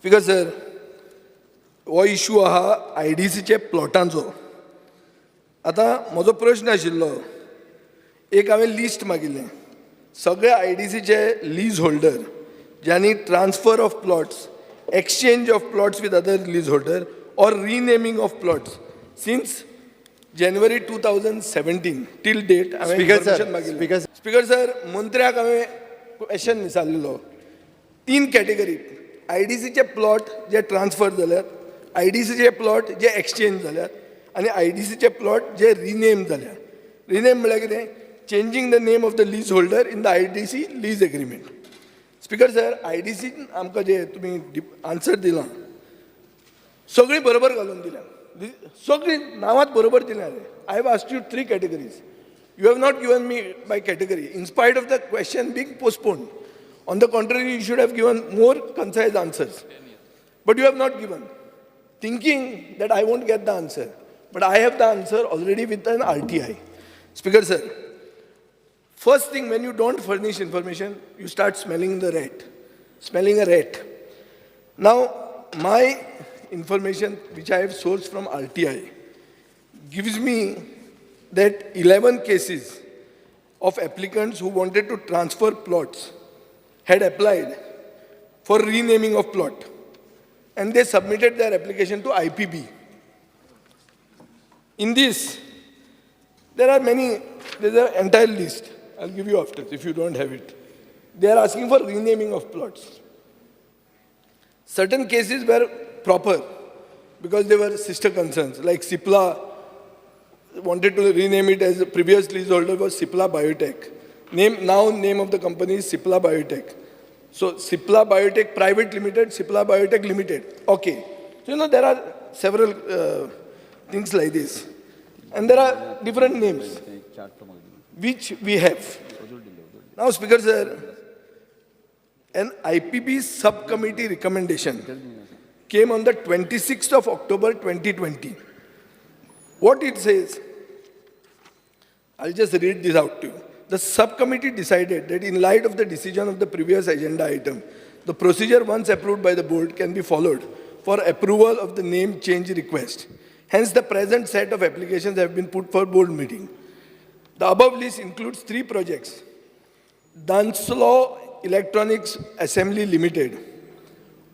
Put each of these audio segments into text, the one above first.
Speaker sir, हो issue आहा IDCचे प्लॉटांचो. आता म्हजो प्रश्न आशिल्लो, एक हांवें लिस्ट मागिल्लें सगळे IDCचे लीज होल्डर ज्यांनी transfer of plots, exchange of plots with other lease holder और renaming of plots since January 2017 till date. Speaker sir, मंत्र्याक हांवें क्वेश्चन विचारलेलो 3 कॅटेगरी IDCचे प्लॉट जे ट्रान्सफर जाल्यात, IDCचे प्लॉट जे एक्सचेंज जाल्यात आनी IDCचे प्लॉट जे रिनेम जाल्यात. रिनेम म्हळ्यार कितें? Changing the name of the lease holder in the IDC lease agreement. Speaker sir, IDC आमकां जे तुमी आन्सर दिलां सगळीं बरोबर घालून दिल्या, सगळीं नांवांच बरोबर दिल्या. I have asked you 3 categories. You have not given me by category, in spite of the question being postponed. On the contrary, you should have given more concise answers. But you have not given, thinking that I won't get the answer. But I have the answer already with an RTI. Speaker sir, first thing, when you don't furnish information, you start smelling the rat, smelling a rat. Now, my information, which I have sourced from RTI, gives me that 11 cases of applicants who wanted to transfer plots had applied for renaming of plot, and they submitted their application to IPB. In this, there are many, there's an entire list. I'll give you after if you don't have it. They are asking for renaming of plots. Certain cases were proper because they were sister concerns, like Cipla wanted to rename it as the previous leaseholder was Cipla Biotech. Name of the company is Cipla Biotech. So Cipla Biotech Private Limited, Cipla Biotech Limited. Okay. So there are several things like this. And there are different names which we have. Now, Speaker sir, an IPB subcommittee recommendation came on the 26th of October 2020. What it says, I'll just read this out to you. The subcommittee decided that in light of the decision of the previous agenda item, the procedure once approved by the board can be followed for approval of the name change request. Hence, the present set of applications have been put for board meeting. The above list includes 3 projects: Dunslow Electronics Assembly Limited,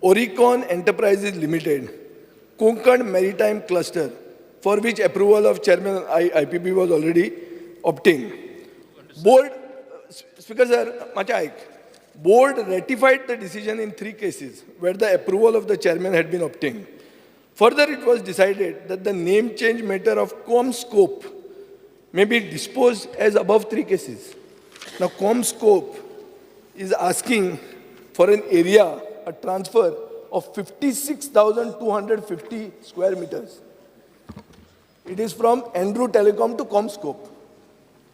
Oricon Enterprises Limited, Konkan Maritime Cluster, for which approval of Chairman IPB was already obtained. Board, Speaker sir, Board ratified the decision in 3 cases where the approval of the Chairman had been obtained. Further, it was decided that the name change matter of ComScope may be disposed as above 3 cases. Now, ComScope is asking for an area, a transfer of 56,250 square meters. It is from Andrew Telecom to ComScope.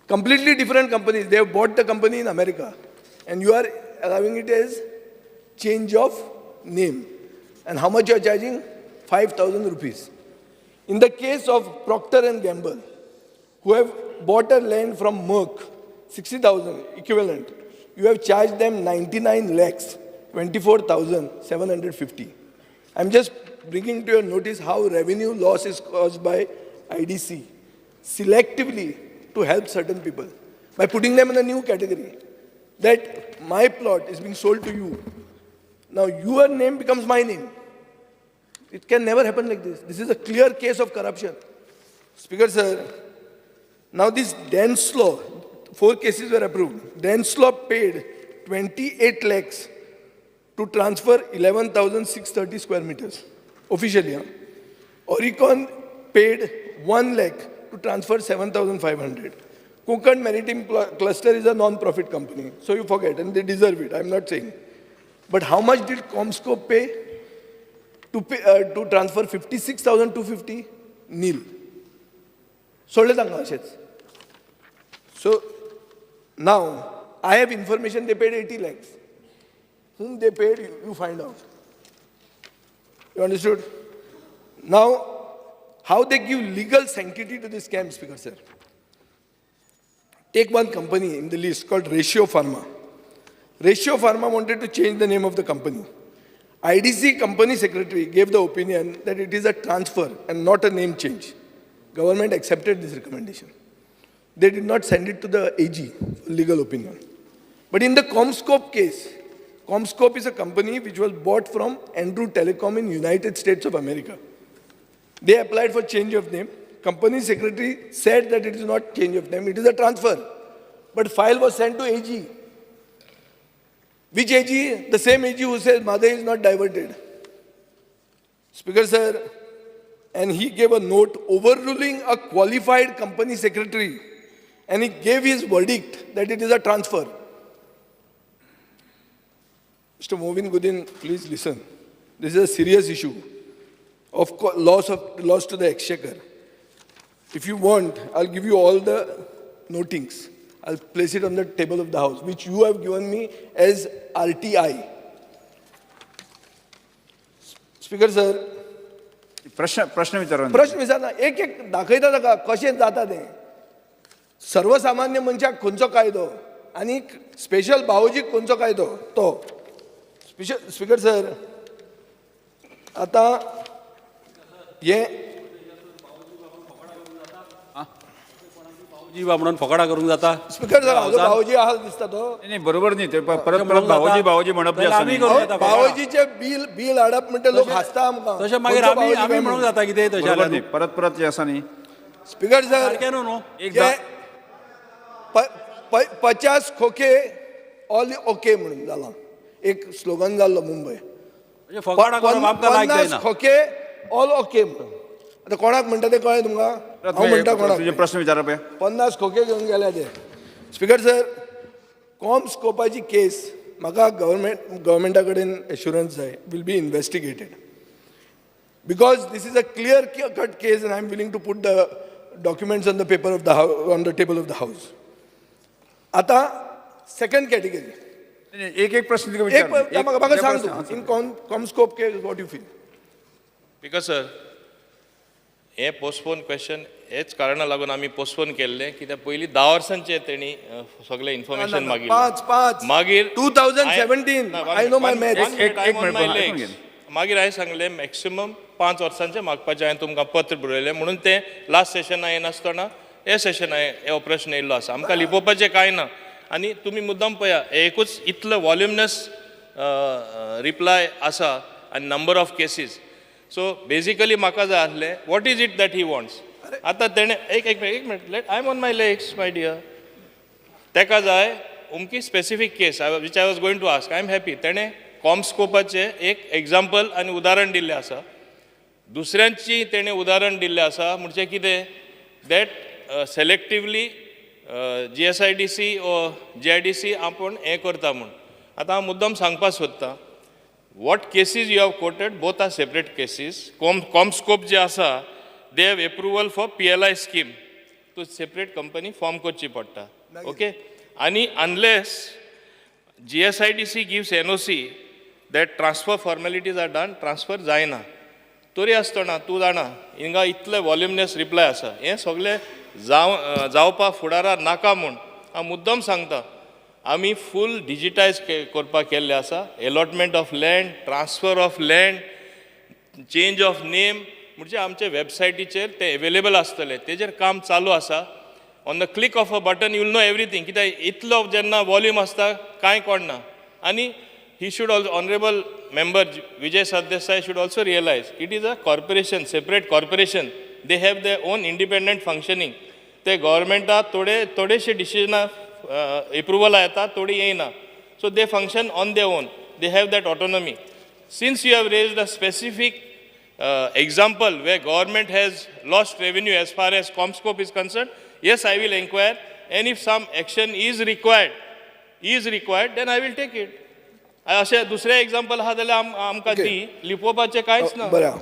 Completely different companies. They have bought the company in America. And you are allowing it as change of name. And how much you are charging? 5,000 rupees. In the case of Procter & Gamble, who have bought a land from Merck, 60,000 equivalent, you have charged them 99 lakhs, 24,750. I'm just bringing to your notice how revenue loss is caused by IDC selectively to help certain people by putting them in a new category. That my plot is being sold to you. Now your name becomes my name. It can never happen like this. This is a clear case of corruption. Speaker sir, now this Dunslow, 4 cases were approved. Dunslow paid 28 lakhs to transfer 11,630 square meters officially. Oricon paid 1 lakh to transfer 7,500. Konkan Maritime Cluster is a non-profit company, so you forget, and they deserve it, I'm not saying. But how much did ComScope pay to transfer 56,250? Nil. So now, I have information they paid 80 lakhs. Whom they paid, you find out. You understood? Now, how they give legal sanctity to this scam, Speaker sir. Take one company in the list called Ratio Pharma. Ratio Pharma wanted to change the name of the company. IDC company secretary gave the opinion that it is a transfer and not a name change. Government accepted this recommendation. They did not send it to the AG for legal opinion. But in the Comscope case, Comscope is a company which was bought from Andrew Telecom in United States of America. They applied for change of name. Company secretary said that it is not change of name, it is a transfer. But file was sent to AG. Which AG? The same AG who says Mother is not diverted. Speaker sir, and he gave a note overruling a qualified company secretary, and he gave his verdict that it is a transfer. Mr. Movin Gudin, please listen. This is a serious issue of loss to the exchequer. If you want, I'll give you all the notings. I'll place it on the table of the House, which you have given me as RTI. Speaker sir, प्रश्न विचारना एक दाखयता ताका कशें जाता तें. सर्वसामान्य मनशाक खंयचो कायदो आनी स्पेशल भावोजीक खंयचो कायदो तो. स्पीकर सर, आता हे जीवा म्हणून फकाडा करूंक जाता. स्पीकर सर, हाजो भावोजी आहा दिसता तो. नाही बरोबर नाही ते परत भावोजी म्हणप जे आमी करूं येता. भावोजीचे बिल हाडप म्हणटा लोक हसता आमकां. तशें मागीर आमी म्हणूंक जाता कितें तशें बरोबर नाही परत जे आसा न्ही. स्पीकर सर, सारकें न्हू. 50 खोके ऑल ओके म्हणून जाला. एक स्लोगन जाल्लो मुंबय. म्हणजे फकाडा करप आमकां लायक 50 जायना. खोके ऑल ओके म्हणून. आता कोणाक म्हणटा ते कळ्ळें तुमकां? हांव म्हणटा कोणाक. तुझे प्रश्न विचारा पळय. 50 खोके घेवन गेले ते. स्पीकर सर, कॉमस्कोपाची केस म्हाका गव्हर्मेंटा कडेन एश्युरन्स जाय will be investigated. Because this is a clear cut case and I am willing to put the documents on the paper of the on the table of the house. आता second category. एक प्रश्न म्हाका सांग तूं. In Comscope case what you feel? Because sir, हे postpone question हेच कारणाक लागून आमी पोस्टपोन केल्ले कित्याक पयलीं 10 वर्सांचे तेणी सगळे इन्फॉर्मेशन मागिल्लें. मागीर 2017 आय नो माय मॅथ्स. मागीर हांवें सांगलें मॅक्सिमम 5 वर्सांचे मागपाचें. हांवें तुमकां पत्र बरयलें म्हणून तें लास्ट सेशना येनासतना हे सेशना हे प्रश्न येयल्लो आसा. आमकां लिपोवपाचें कांय ना. आनी तुमी मुद्दम पळया, एकूच इतलो वॉल्युमिनस रिप्लाय आसा आनी number of cases. So basically म्हाका जाय आसलें what is it that he wants. आतां तेणें एक minute let I am on my legs my dear. तेका जाय अमकी specific case which I was going to ask. I am happy तेणें कॉमस्कोपाचें एक एग्जाम्पल आनी उदाहरण दिल्लें आसा. दुसऱ्यांची तेणें उदाहरण दिल्लें आसा म्हणजे कितें दॅट सेलेक्टिवली GSIDC ओ GIDC आपण हें करता म्हूण. आतां हांव मुद्दम सांगपाक सोदतां what cases you have quoted both are separate cases. CommScope जे आसा they have approval for PLI scheme. तूं सेपरेट कंपनी फॉर्म करची पडटा. ओके. आनी unless GSIDC gives NOC that transfer formalities are done, transfer जायना. तरी आसतना तूं जाणा हिंगा इतले वॉल्युमिनस रिप्लाय आसा. हें सगळें जावपा फुडारार नाका म्हूण हांव मुद्दम सांगता. आमी फूल डिजिटायज करपाक केल्ले आसा. Allotment of land, transfer of land, change of name म्हणजे आमचे वेबसायटीचेर ते अवेलेबल आसतले. तेजेर काम चालू आसा. On the click of a button you will know everything. कित्याक इतलो जेन्ना वॉल्यूम आसता कांय कळना. आनी he should also, honorable member Vijai Sardesai should also realize it is a corporation, separate corporation. They have their own independent functioning. ते गव्हर्मेंटा थोडेशे डिसिजनां approval येता, थोडी येयना. So they function on their own. They have that autonomy. Since you have raised a specific example where government has lost revenue as far as Comscope is concerned, yes, I will inquire. And if some action is required, then I will take it. अशें दुसरें example आहा जाल्यार आमकां दी. लिपोवपाचें कांयच ना. बरें.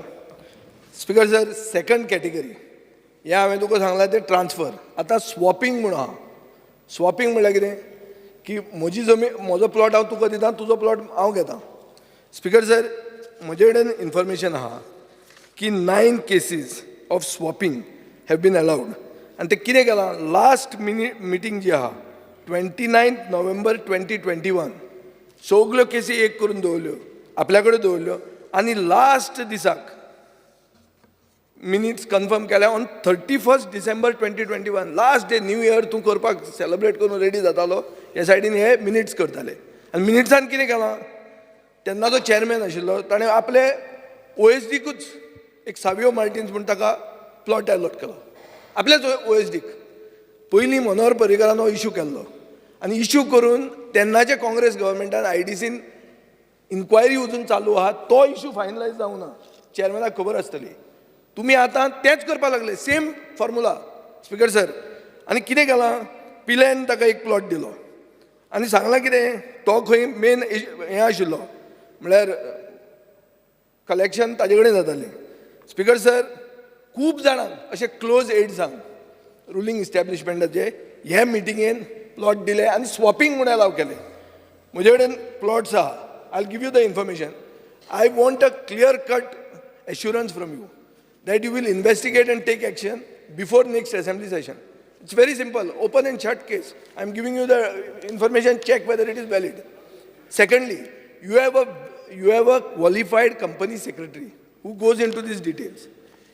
Speaker sir, second category हें हांवें तुका सांगलां तें ट्रान्सफर. आतां स्वॉपिंग म्हणून आहा. स्वॉपिंग म्हणल्यार कितें की म्हजी जमीन, म्हजो प्लॉट हांव तुका दितां, तुजो प्लॉट हांव घेतां. स्पीकर सर, म्हजे कडेन इन्फॉर्मेशन आहा की 9 cases of swapping have been allowed. आनी ते कितें केलां, लास्ट मिटींग जी आहा 29 नोव्हेंबर 2021 सगल्यो केसी एक करून दवरल्यो. आपल्या कडेन दवरल्यो आनी लास्ट दिसाक मिनिट्स कन्फर्म केल्या on 31 December 2021 last day new year तूं करपाक सेलिब्रेट करून रेडी जातालो ह्या सायडीन हे मिनिट्स करताले आनी मिनिट्सान कितें केलां तेन्ना जो चॅरमॅन आशिल्लो ताणें आपले OSDकूच एक सावियो मार्टिन्स म्हूण ताका प्लॉट अलॉट केलो आपल्याच OSDक पयलीं मनोहर पर्रीकरान हो इशू केल्लो आनी इशू करून तेन्नाचे काँग्रेस गव्हर्मेंटान IDCन इन्क्वायरी अजून चालू आहा तो इशू फायनलायज जावं ना चॅरमॅनाक खबर आसतली तुमी आतां तेंच करपाक लागले सेम फॉर्मुला स्पिकर सर आनी कितें केलां पिलेन ताका एक प्लॉट दिलो आनी सांगलां कितें तो खंय मेन हें आशिल्लो म्हळ्यार कलेक्शन ताजे कडेन जातालें स्पिकर सर खूब जाणांक अशे क्लोज एड्सांक रुलींग इस्टॅब्लिशमेंटाचे हे मिटिंगेन प्लॉट दिले आनी स्वॉपिंग म्हणून अलाव केले म्हजे कडेन प्लॉट्स आहा I give you the information I want a clear cut assurance from you that you will investigate and take action before next assembly session. It's very simple, open and shut case. I'm giving you the information, check whether it is valid. Secondly, you have a qualified company secretary who goes into these details.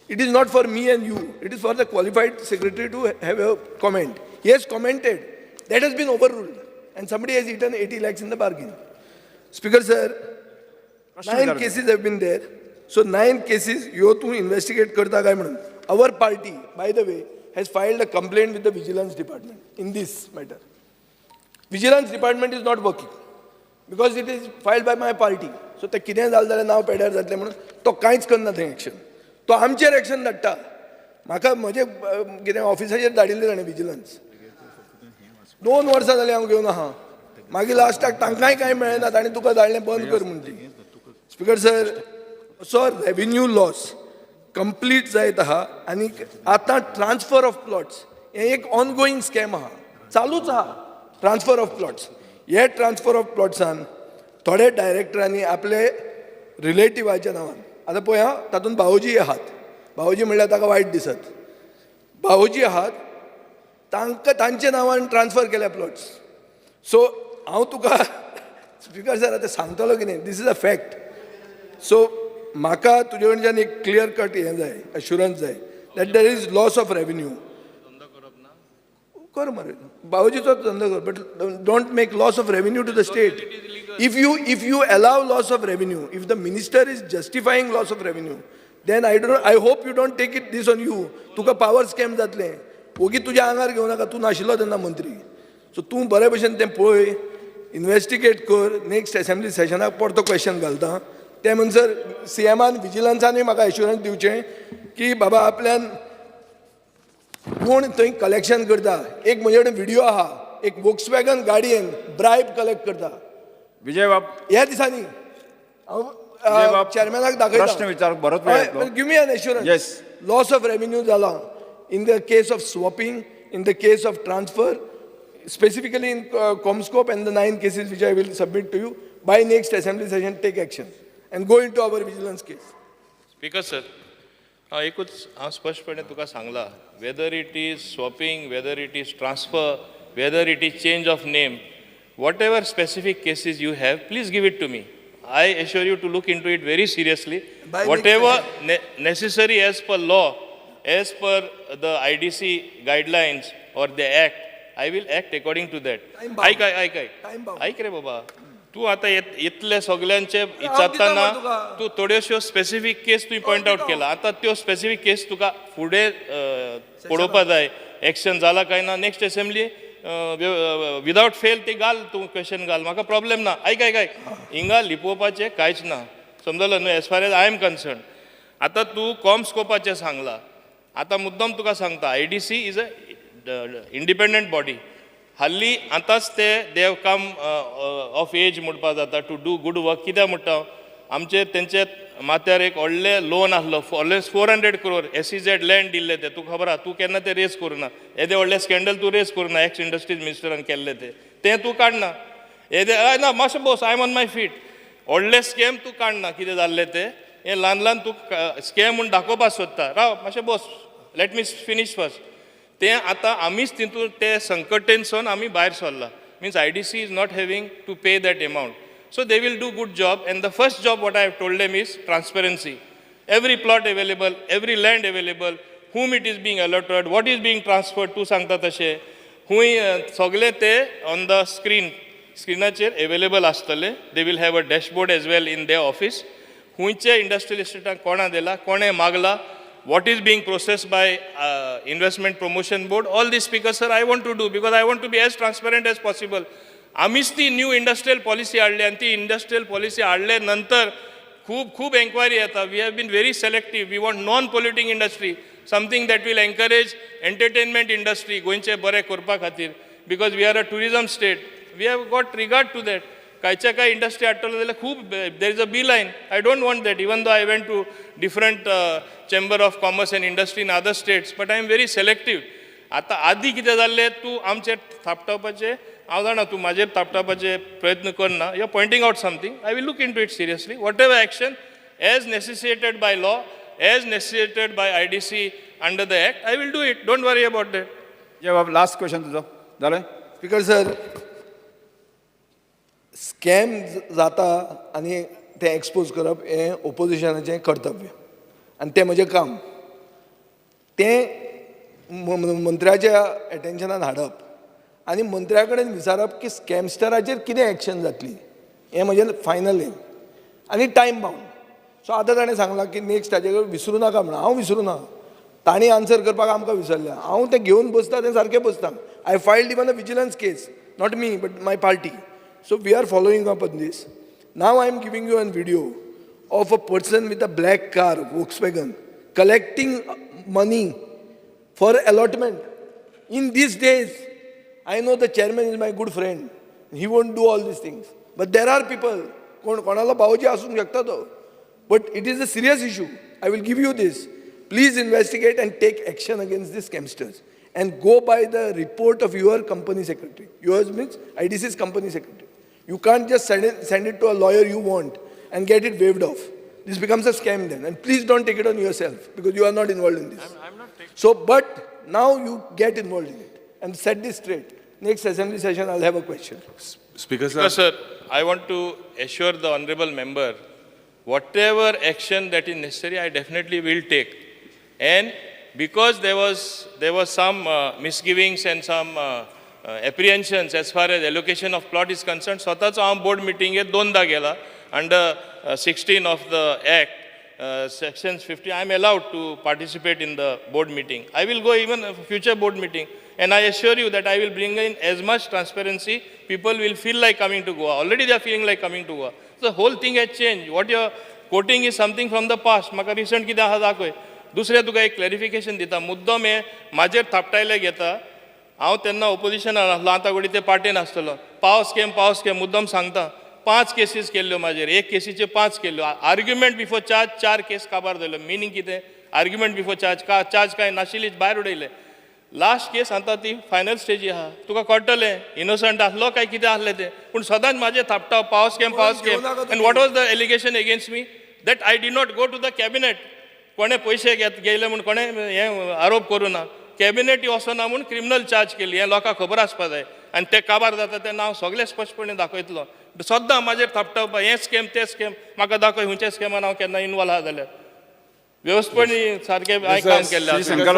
It is not for me and you, it is for the qualified secretary to have a comment. He has commented, that has been overruled and somebody has eaten 80 lakhs in the bargain. Speaker sir, 9 cases have been there. So 9 cases, you have to investigate karta kai म्हणून. Our party, by the way, has filed a complaint with the vigilance department in this matter. Vigilance department is not working because it is filed by my party. So ते कितें जालें जाल्यार नांव पेड्यार जातलें म्हणून तो कांयच करना थंय एक्शन. तो आमचेर एक्शन धाडटा. म्हाका म्हजे कितें ऑफिसाचेर धाडिल्लें ताणें विजिलन्स. 2 वर्सां जालीं हांव घेवन आहा. मागीर लास्टाक तांकांय कांय मेळना ताणें तुका धाडलें बंद कर म्हणून ती. Speaker sir so revenue loss complete जायत आहा आनी आतां ट्रान्सफर ऑफ प्लॉट्स हें एक ऑनगोईंग स्कॅम आहा चालूच आहा ट्रान्सफर ऑफ प्लॉट्स हे ट्रान्सफर ऑफ प्लॉट्सान थोडे डायरेक्टरांनी आपले रिलेटिव्हाच्या नांवान आतां पळय हा तातूंत भावोजी आहात भावोजी म्हणल्यार ताका वायट दिसत भावोजी आहात तांकां तांचे नांवान ट्रान्सफर केल्या प्लॉट्स सो हांव तुका स्पिकर सर आतां सांगतलो कितें this is a fact so म्हाका तुजे कडच्यान एक क्लियर कट हें जाय एश्युरन्स जाय that there is loss of revenue कर मरे बावजीचो धंदो कर but don't make loss of revenue to the state if you allow loss of revenue if the minister is justifying loss of revenue then I hope you don't take it this on you तुका power scam जातलें ओगी तुज्या आंगार घेवं नाका तूं नाशिल्लो तेन्ना मंत्री सो तूं बरे भशेन तें पळय इन्वेस्टिगेट कर नेक्स्ट असेंब्ली सेशनाक परतो क्वेश्चन घालता ते म्हणसर CMान विजिलन्सानूय म्हाका एश्युरन्स दिवचें की बाबा आपल्यान कोण थंय कलेक्शन करता एक म्हजे कडेन व्हिडिओ आहा एक वॉक्सवॅगन गाडयेन ब्रायब कलेक्ट करता विजय बाब ह्या दिसांनी हांव चॅरमॅनाक दाखयता प्रश्न विचार बरोच वेळ येतलो. Give me an assurance loss of revenue जाला in the case of swapping in the case of transfer specifically in Comscope and the 9 cases which I will submit to you by next assembly session take action and go into our vigilance case. Speaker sir हांव एकूच हांव स्पश्टपणे तुका सांगला whether it is swapping whether it is transfer whether it is change of name whatever specific cases you have please give it to me I assure you to look into it very seriously whatever necessary as per law as per the IDC guidelines or the act I will act according to that. ऐक रे बाबा तू आता इतले सगळ्यांचे विचारताना तू थोड्योश्यो specific केस तुवें point out केला आता त्यो स्पेसिफिक केस तुका फुडें पळोवपा जाय एक्शन जाला काय ना नेक्स्ट असेंब्ली विदाउट फेल ते घाल तूं क्वेश्चन घाल म्हाका प्रॉब्लेम ना ऐक हिंगा लिपोवपाचें कांयच ना समजलो न्हू as far as I am concern आता तू कॉमस्कोपाचें सांगला आता मुद्दम तुका सांगता IDC is a independent body हाल्ली आतांच ते देव कम ऑफ एज म्हणपा जाता टू डू गुड वर्क कित्याक म्हणटा आमचे तेंचे माथ्यार एक व्हडलें लोन आसलो ऑलवेज 400 crore SEZ लँड दिल्ले ते तुका खबर आहा तूं केन्ना ते रेज करूना येदे व्हडलें स्कॅन्डल तूं रेज करूना एक्स इंडस्ट्रीज मिनिस्टरान केल्ले ते तूं काडना येदे ना मातशें boss I am on my feet व्हडले स्कॅम तू काडना कितें जाल्लें ते हें ल्हान तू स्कॅम म्हूण दाखोवपाक सोदता राव मातशें बोस लेट मी फिनीश फर्स्ट ते आतां आमीच तितून ते संकटेनसून आमी भायर सरला means IDC is not having to pay that amount So they will do good job. And the first job what I have told them is transparency. Every plot available, every land available, whom it is being allotted, what is being transferred to सांगता तशें. हुंय सगळे ते on the स्क्रीनाचेर available आसतले. They will have a dashboard as well in their office. हुंयचे industrial इस्टेटाक कोणा दिला, कोणे मागला, what is being processed by investment promotion board, all these speakers, sir, I want to do because I want to be as transparent as possible. आम्हीच ती new industrial policy हाडली आणि ती इंडस्ट्रियल पॉलिसी हाडले नंतर खूप एन्क्वायरी येता. We have been very selective. We want non polluting industry, something that will encourage entertainment industry गोंयचे बरें करपा खातीर, because we are a tourism state. We have got regard to that. कांयच्या काय इंडस्ट्री हाडटलो जाल्यार खूब there is a B line. I don't want that, even though I went to different chamber of commerce and industry in other states, but I am very सेलेक्टिव्ह. आतां आदी कितें जाल्लें, तूं आमचेर थापटावपाचें, हांव जाणा तूं म्हाजेर थापटावपाचे प्रयत्न करना. You are pointing out something. I will look into it seriously. Whatever action as necessitated by law, as necessitated by IDC under the act, I will do it. Don't worry about that. जवाब last question तुझं झालं. Speaker sir, scam जाता आनी ते expose करप हें ओपोजिशनाचें कर्तव्य आनी तें म्हजें काम. तें मंत्र्याच्या एटेन्शनान हाडप आनी मंत्र्या कडेन विचारप की स्कॅमस्टराचेर कितें एक्शन जातली, हें म्हजें फायनल एम आनी टायम बाउंड. सो आतां ताणें सांगलां की नेक्स्ट हाजे विसरूं नाका म्हणून. हांव विसरूं ना. तांणी आन्सर करपाक आमकां विसरल्या. हांव तें घेवन बसता, तें सारकें बसता. I filed even a vigilance case, not me but my party. So we are following up on this. Now I am giving you an video of a person with a black car, Volkswagen, collecting money for allotment. In these days, I know the chairman is my good friend. He won't do all these things. But there are people, कोणाला भावजी आसूंक शकता तो. But it is a serious issue. I will give you this. Please investigate and take action against these scamsters. And go by the report of your company secretary. Yours means IDC's company secretary. You can't just send it to a lawyer you want and get it waived off. This becomes a scam then. And please don't take it on yourself because you are not involved in this. I'm not taking. So, but now you get involved in it and set this straight. Next assembly session, I'll have a question. Speaker Because, sir, I want to assure the honorable member, whatever action that is necessary, I definitely will take. And because there was some misgivings and some apprehensions as far as allocation of plot is concerned, स्वतःचो हांव board meeting दोनदा गेला under 16 of the act, sections 50. I am allowed to participate in the board meeting. I will go even a future board meeting, and I assure you that I will bring in as much transparency. People will feel like coming to Goa. Already they are feeling like coming to Goa. The whole thing has changed. What you are quoting is something from the past. म्हाका recent कितें आहा दाखय. दुसरें तुका एक clarification दिता. मुद्दम हें म्हाजेर थापटायले घेता. हांव तेन्ना ओपोजिशनान आसलो, आतां घडी ते पार्टेन आसतलो. पाव स्कॅम मुद्दम सांगता. 5 केसीस केल्ल्यो म्हाजेर, एक केसीचे 5 केल्ल्यो. आर्ग्युमेंट बिफोर चार्ज 4 केस काबार जाल्यो. मिनींग कितें? आर्ग्युमेंट बिफोर चार्ज काय नाशिल्ली, भायर उडयले. लास्ट केस आतां ती फायनल स्टेजी आहा. तुका कळटलें इनोसंट आसलो काय कितें आसलें तें. पूण सदांच म्हाजें थापटाव पाव scam. And what was the allegation against me? That I did not go to the cabinet. कोणे पयशे गेले म्हूण कोणे हें आरोप करूं ना. कॅबिनेट वचना म्हूण क्रिमिनल चार्ज केली. हें लोकांक खबर आसपा जाय. आनी ते काबार जाता तें हांव सगळें स्पश्टपणे दाखयतलो. सद्दां म्हाजेर थापटावपा, हें स्कॅम तें स्कॅम, म्हाका दाखय खंयच्या स्कॅमान हांव केन्ना इनवॉल्व आहा जाल्यार. व्यवस्थपणे सारकें हांवें काम केल्लें आसा. शंकर